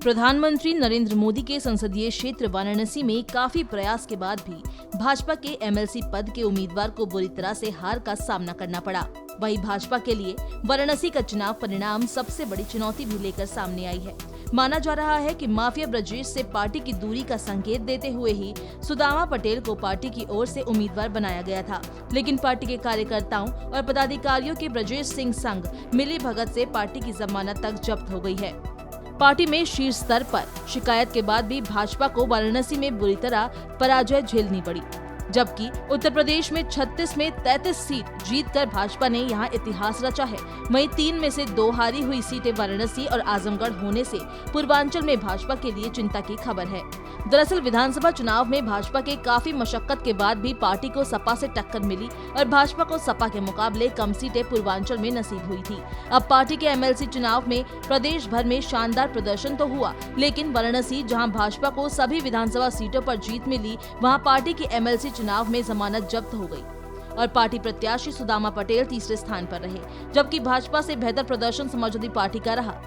प्रधानमंत्री नरेंद्र मोदी के संसदीय क्षेत्र वाराणसी में काफी प्रयास के बाद भी भाजपा के एमएलसी पद के उम्मीदवार को बुरी तरह से हार का सामना करना पड़ा। वहीं भाजपा के लिए वाराणसी का चुनाव परिणाम सबसे बड़ी चुनौती भी लेकर सामने आई है। माना जा रहा है कि माफिया ब्रजेश से पार्टी की दूरी का संकेत देते हुए ही सुदामा पटेल को पार्टी की ओर से उम्मीदवार बनाया गया था, लेकिन पार्टी के कार्यकर्ताओं और पदाधिकारियों के ब्रजेश सिंह संग मिली भगत से पार्टी की जमानत तक जब्त हो गई है। पार्टी में शीर्ष स्तर पर शिकायत के बाद भी भाजपा को वाराणसी में बुरी तरह पराजय झेलनी पड़ी, जबकि उत्तर प्रदेश में 36 में 33 सीट जीतकर भाजपा ने यहां इतिहास रचा है। वहीं 3 में से 2 हारी हुई सीटें वाराणसी और आजमगढ़ होने से पूर्वांचल में भाजपा के लिए चिंता की खबर है। दरअसल विधानसभा चुनाव में भाजपा के काफी मशक्कत के बाद भी पार्टी को सपा से टक्कर मिली और भाजपा को सपा के मुकाबले कम सीटें पूर्वांचल में नसीब हुई थी। अब पार्टी के एमएलसी चुनाव में प्रदेश भर में शानदार प्रदर्शन तो हुआ, लेकिन वाराणसी जहां भाजपा को सभी विधानसभा सीटों पर जीत मिली, वहां पार्टी की एमएलसी चुनाव में जमानत जब्त हो गई और पार्टी प्रत्याशी सुदामा पटेल तीसरे स्थान पर रहे, जबकि भाजपा से बेहतर प्रदर्शन समाजवादी पार्टी का रहा।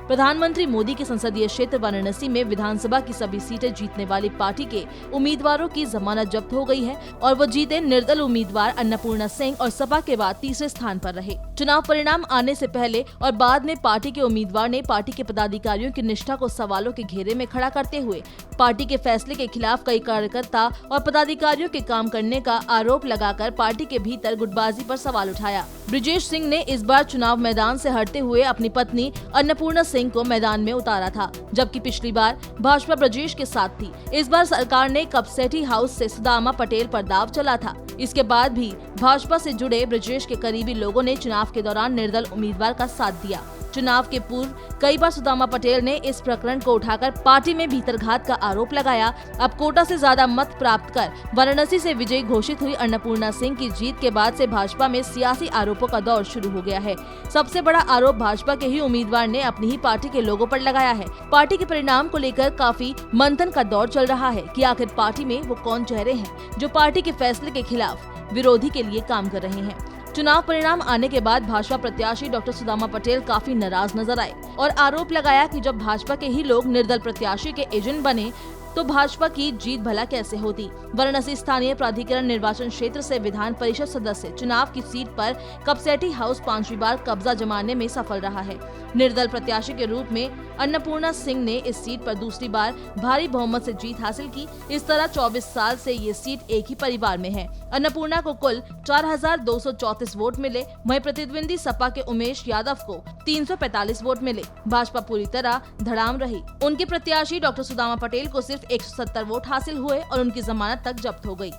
प्रधानमंत्री मोदी के संसदीय क्षेत्र वाराणसी में विधानसभा की सभी सीटें जीतने वाली पार्टी के उम्मीदवारों की जमानत जब्त हो गई है और वो जीते निर्दल उम्मीदवार अन्नपूर्णा सिंह और सपा के बाद तीसरे स्थान पर रहे। चुनाव परिणाम आने से पहले और बाद में पार्टी के उम्मीदवार ने पार्टी के पदाधिकारियों की निष्ठा को सवालों के घेरे में खड़ा करते हुए पार्टी के फैसले के खिलाफ कई कार्यकर्ता और पदाधिकारियों के काम करने का आरोप लगाकर पार्टी के भीतर गुटबाजी पर सवाल उठाया। ब्रजेश सिंह ने इस बार चुनाव मैदान से हटते हुए अपनी पत्नी अन्नपूर्णा सिंह को मैदान में उतारा था, जबकि पिछली बार भाजपा ब्रजेश के साथ थी। इस बार सरकार ने कपसेठी हाउस से सुदामा पटेल पर दाव चला था। इसके बाद भी भाजपा से जुड़े ब्रजेश के करीबी लोगों ने चुनाव के दौरान निर्दल उम्मीदवार का साथ दिया। चुनाव के पूर्व कई बार सुदामा पटेल ने इस प्रकरण को उठाकर पार्टी में भीतरघात का आरोप लगाया। अब कोटा से ज्यादा मत प्राप्त कर वाराणसी से विजयी घोषित हुई अन्नपूर्णा सिंह की जीत के बाद से भाजपा में सियासी आरोपों का दौर शुरू हो गया है। सबसे बड़ा आरोप भाजपा के ही उम्मीदवार ने अपनी ही पार्टी के लोगों पर लगाया है। पार्टी के परिणाम को लेकर काफी मंथन का दौर चल रहा है कि आखिर पार्टी में वो कौन चेहरे हैं जो पार्टी के फैसले के खिलाफ विरोधी के लिए काम कर रहे हैं। चुनाव परिणाम आने के बाद भाजपा प्रत्याशी डॉक्टर सुदामा पटेल काफी नाराज नजर आए और आरोप लगाया कि जब भाजपा के ही लोग निर्दल प्रत्याशी के एजेंट बने तो भाजपा की जीत भला कैसे होती। वाराणसी स्थानीय प्राधिकरण निर्वाचन क्षेत्र से विधान परिषद सदस्य चुनाव की सीट पर कपसेठी हाउस 5वीं बार कब्जा जमाने में सफल रहा है। निर्दल प्रत्याशी के रूप में अन्नपूर्णा सिंह ने इस सीट पर दूसरी बार भारी बहुमत से जीत हासिल की। इस तरह 24 साल से ये सीट एक ही परिवार में है। अन्नपूर्णा को कुल 4,234 वोट मिले, वहीं प्रतिद्वंदी सपा के उमेश यादव को 345 वोट मिले। भाजपा पूरी तरह धड़ाम रही। उनके प्रत्याशी डॉक्टर सुदामा पटेल को सिर्फ 170 वोट हासिल हुए और उनकी जमानत तक जब्त हो गई।